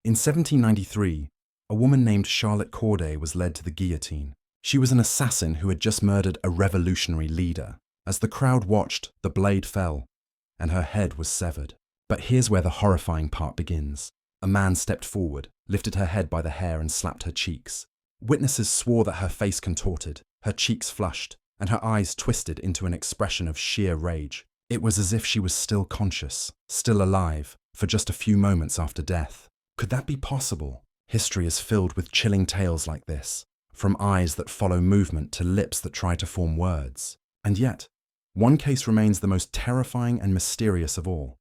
In 1793, a woman named Charlotte Corday was led to the guillotine. She was an assassin who had just murdered a revolutionary leader. As the crowd watched, the blade fell, and her head was severed. But here's where the horrifying part begins. A man stepped forward, lifted her head by the hair and slapped her cheeks. Witnesses swore that her face contorted, her cheeks flushed, and her eyes twisted into an expression of sheer rage. It was as if she was still conscious, still alive, for just a few moments after death. Could that be possible? History is filled with chilling tales like this, from eyes that follow movement to lips that try to form words. And yet, one case remains the most terrifying and mysterious of all.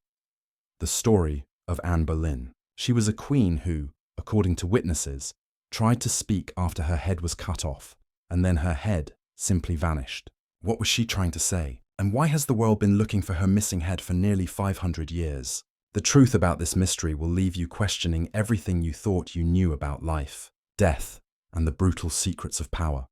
The story of Anne Boleyn. She was a queen who, according to witnesses, tried to speak after her head was cut off, and then her head simply vanished. What was she trying to say? And why has the world been looking for her missing head for nearly 500 years? The truth about this mystery will leave you questioning everything you thought you knew about life, death, and the brutal secrets of power.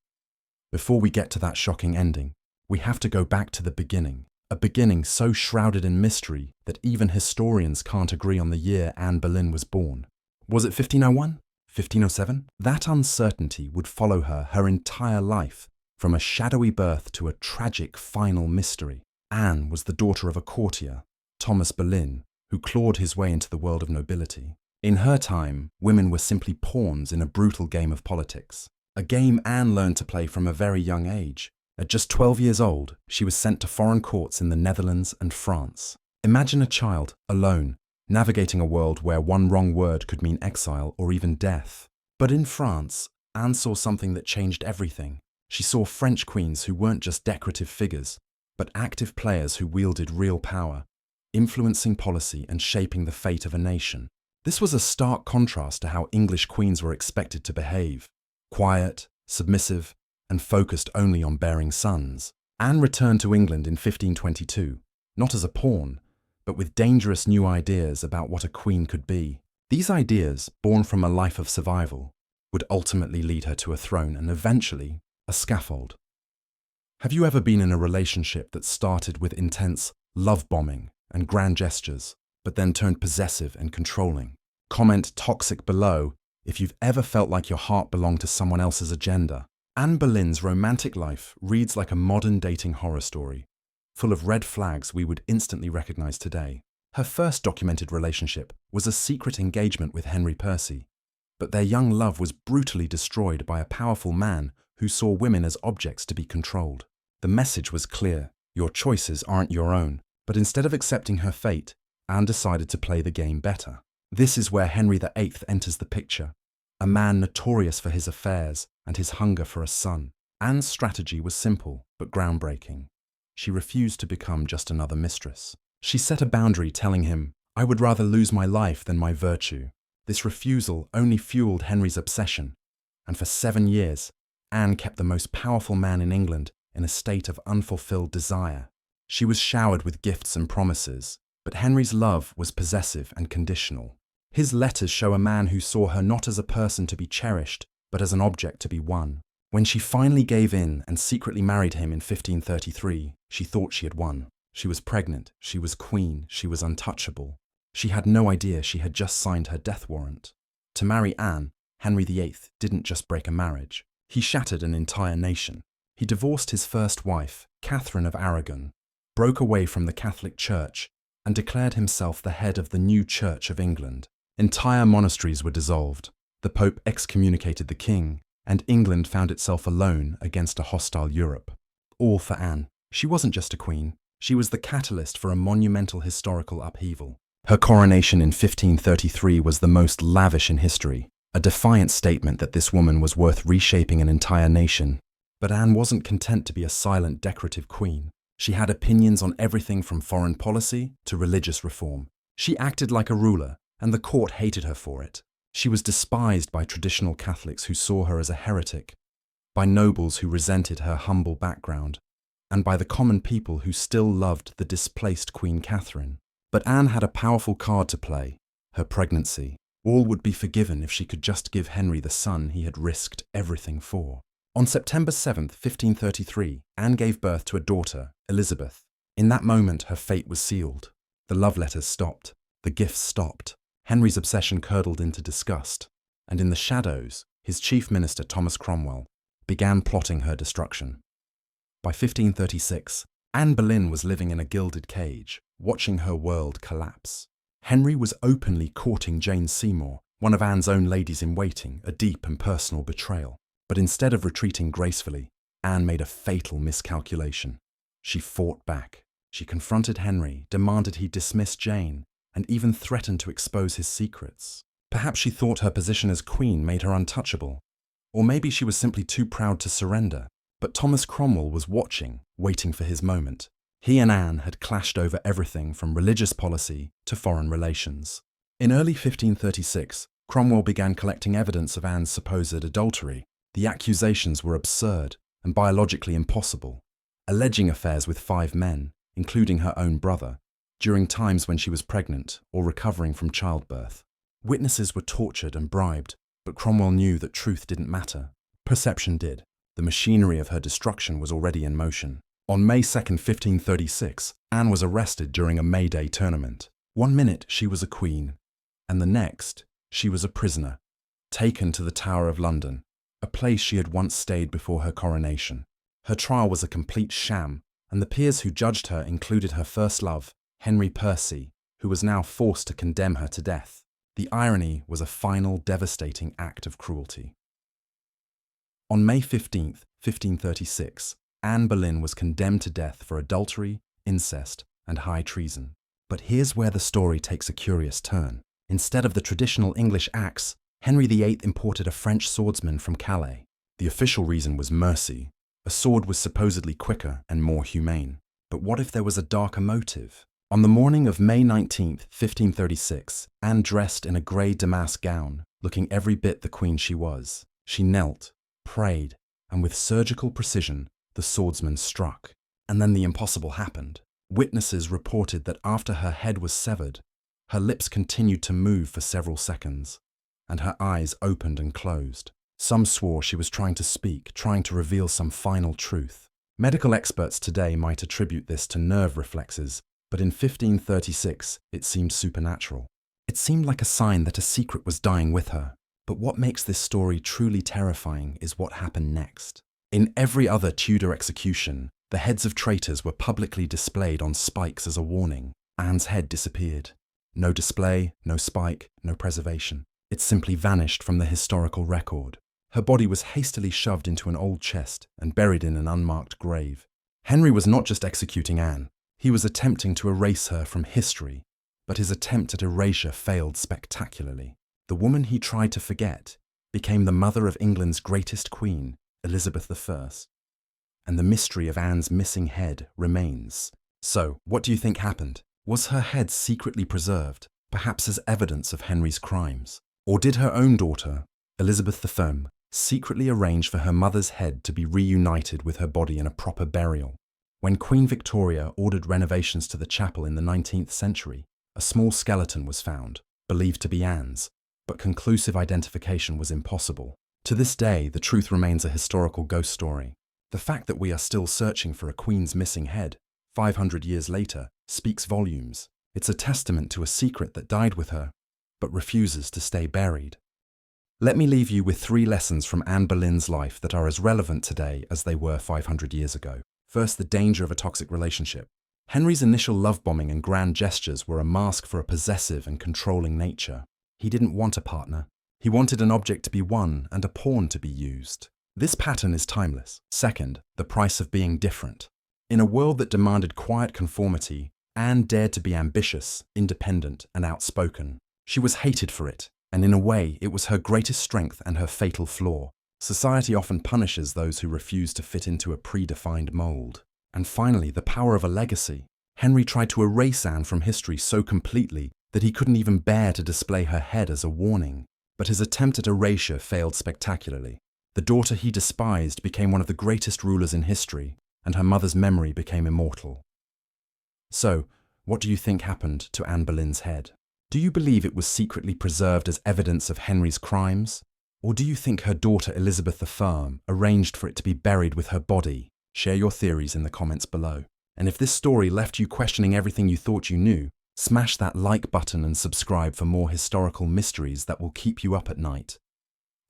Before we get to that shocking ending, we have to go back to the beginning. A beginning so shrouded in mystery that even historians can't agree on the year Anne Boleyn was born. Was it 1501? 1507? That uncertainty would follow her entire life, from a shadowy birth to a tragic final mystery. Anne was the daughter of a courtier, Thomas Boleyn, who clawed his way into the world of nobility. In her time, women were simply pawns in a brutal game of politics, a game Anne learned to play from a very young age. At just 12 years old, she was sent to foreign courts in the Netherlands and France. Imagine a child, alone, navigating a world where one wrong word could mean exile or even death. But in France, Anne saw something that changed everything. She saw French queens who weren't just decorative figures, but active players who wielded real power, influencing policy and shaping the fate of a nation. This was a stark contrast to how English queens were expected to behave: quiet, submissive, and focused only on bearing sons. Anne returned to England in 1522, not as a pawn, but with dangerous new ideas about what a queen could be. These ideas, born from a life of survival, would ultimately lead her to a throne and eventually a scaffold. Have you ever been in a relationship that started with intense love bombing and grand gestures, but then turned possessive and controlling? Comment toxic below if you've ever felt like your heart belonged to someone else's agenda. Anne Boleyn's romantic life reads like a modern dating horror story, full of red flags we would instantly recognize today. Her first documented relationship was a secret engagement with Henry VIII, but their young love was brutally destroyed by a powerful man who saw women as objects to be controlled. The message was clear: your choices aren't your own. But instead of accepting her fate, Anne decided to play the game better. This is where Henry VIII enters the picture, a man notorious for his affairs and his hunger for a son. Anne's strategy was simple but groundbreaking. She refused to become just another mistress. She set a boundary, telling him, "I would rather lose my life than my virtue." This refusal only fueled Henry's obsession, and for 7 years, Anne kept the most powerful man in England in a state of unfulfilled desire. She was showered with gifts and promises, but Henry's love was possessive and conditional. His letters show a man who saw her not as a person to be cherished, but as an object to be won. When she finally gave in and secretly married him in 1533, she thought she had won. She was pregnant, she was queen, she was untouchable. She had no idea she had just signed her death warrant. To marry Anne, Henry VIII didn't just break a marriage. He shattered an entire nation. He divorced his first wife, Catherine of Aragon, broke away from the Catholic Church, and declared himself the head of the new Church of England. Entire monasteries were dissolved. The Pope excommunicated the king, and England found itself alone against a hostile Europe. All for Anne. She wasn't just a queen. She was the catalyst for a monumental historical upheaval. Her coronation in 1533 was the most lavish in history, a defiant statement that this woman was worth reshaping an entire nation. But Anne wasn't content to be a silent, decorative queen. She had opinions on everything from foreign policy to religious reform. She acted like a ruler, and the court hated her for it. She was despised by traditional Catholics who saw her as a heretic, by nobles who resented her humble background, and by the common people who still loved the displaced Queen Catherine. But Anne had a powerful card to play: her pregnancy. All would be forgiven if she could just give Henry the son he had risked everything for. On September 7th, 1533, Anne gave birth to a daughter, Elizabeth. In that moment, her fate was sealed. The love letters stopped. The gifts stopped. Henry's obsession curdled into disgust, and in the shadows, his chief minister, Thomas Cromwell, began plotting her destruction. By 1536, Anne Boleyn was living in a gilded cage, watching her world collapse. Henry was openly courting Jane Seymour, one of Anne's own ladies-in-waiting, a deep and personal betrayal. But instead of retreating gracefully, Anne made a fatal miscalculation. She fought back. She confronted Henry, demanded he dismiss Jane, and even threatened to expose his secrets. Perhaps she thought her position as queen made her untouchable. Or maybe she was simply too proud to surrender. But Thomas Cromwell was watching, waiting for his moment. He and Anne had clashed over everything from religious policy to foreign relations. In early 1536, Cromwell began collecting evidence of Anne's supposed adultery. The accusations were absurd and biologically impossible, alleging affairs with 5 men, including her own brother, during times when she was pregnant or recovering from childbirth. Witnesses were tortured and bribed, but Cromwell knew that truth didn't matter. Perception did. The machinery of her destruction was already in motion. On May 2, 1536, Anne was arrested during a May Day tournament. One minute she was a queen, and the next she was a prisoner, taken to the Tower of London, a place she had once stayed before her coronation. Her trial was a complete sham, and the peers who judged her included her first love, Henry VIII, who was now forced to condemn her to death. The irony was a final, devastating act of cruelty. On May 15, 1536, Anne Boleyn was condemned to death for adultery, incest, and high treason. But here's where the story takes a curious turn. Instead of the traditional English axe, Henry VIII imported a French swordsman from Calais. The official reason was mercy. A sword was supposedly quicker and more humane. But what if there was a darker motive? On the morning of May 19, 1536, Anne dressed in a grey damask gown, looking every bit the queen she was. She knelt, prayed, and with surgical precision, the swordsman struck. And then the impossible happened. Witnesses reported that after her head was severed, her lips continued to move for several seconds, and her eyes opened and closed. Some swore she was trying to speak, trying to reveal some final truth. Medical experts today might attribute this to nerve reflexes, but in 1536 it seemed supernatural. It seemed like a sign that a secret was dying with her. But what makes this story truly terrifying is what happened next. In every other Tudor execution, the heads of traitors were publicly displayed on spikes as a warning. Anne's head disappeared. No display, no spike, no preservation. It simply vanished from the historical record. Her body was hastily shoved into an old chest and buried in an unmarked grave. Henry was not just executing Anne. He was attempting to erase her from history, but his attempt at erasure failed spectacularly. The woman he tried to forget became the mother of England's greatest queen, Elizabeth I. And the mystery of Anne's missing head remains. So, what do you think happened? Was her head secretly preserved, perhaps as evidence of Henry's crimes? Or did her own daughter, Elizabeth I, secretly arrange for her mother's head to be reunited with her body in a proper burial? When Queen Victoria ordered renovations to the chapel in the 19th century, a small skeleton was found, believed to be Anne's, but conclusive identification was impossible. To this day, the truth remains a historical ghost story. The fact that we are still searching for a queen's missing head, 500 years later, speaks volumes. It's a testament to a secret that died with her, but refuses to stay buried. Let me leave you with 3 lessons from Anne Boleyn's life that are as relevant today as they were 500 years ago. First, the danger of a toxic relationship. Henry's initial love bombing and grand gestures were a mask for a possessive and controlling nature. He didn't want a partner. He wanted an object to be won and a pawn to be used. This pattern is timeless. Second, the price of being different. In a world that demanded quiet conformity, Anne dared to be ambitious, independent, and outspoken. She was hated for it, and in a way, it was her greatest strength and her fatal flaw. Society often punishes those who refuse to fit into a predefined mold. And finally, the power of a legacy. Henry tried to erase Anne from history so completely that he couldn't even bear to display her head as a warning. But his attempt at erasure failed spectacularly. The daughter he despised became one of the greatest rulers in history, and her mother's memory became immortal. So, what do you think happened to Anne Boleyn's head? Do you believe it was secretly preserved as evidence of Henry's crimes? Or do you think her daughter Elizabeth I arranged for it to be buried with her body? Share your theories in the comments below. And if this story left you questioning everything you thought you knew, Smash that like button and subscribe for more historical mysteries that will keep you up at night.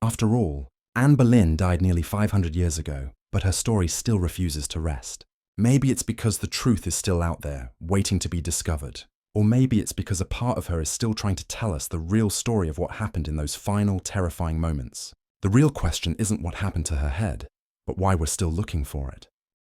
After all, Anne Boleyn died nearly 500 years ago, but her story still refuses to rest. Maybe it's because the truth is still out there, waiting to be discovered. Or maybe it's because a part of her is still trying to tell us the real story of what happened in those final, terrifying moments. The real question isn't what happened to her head, but why we're still looking for it.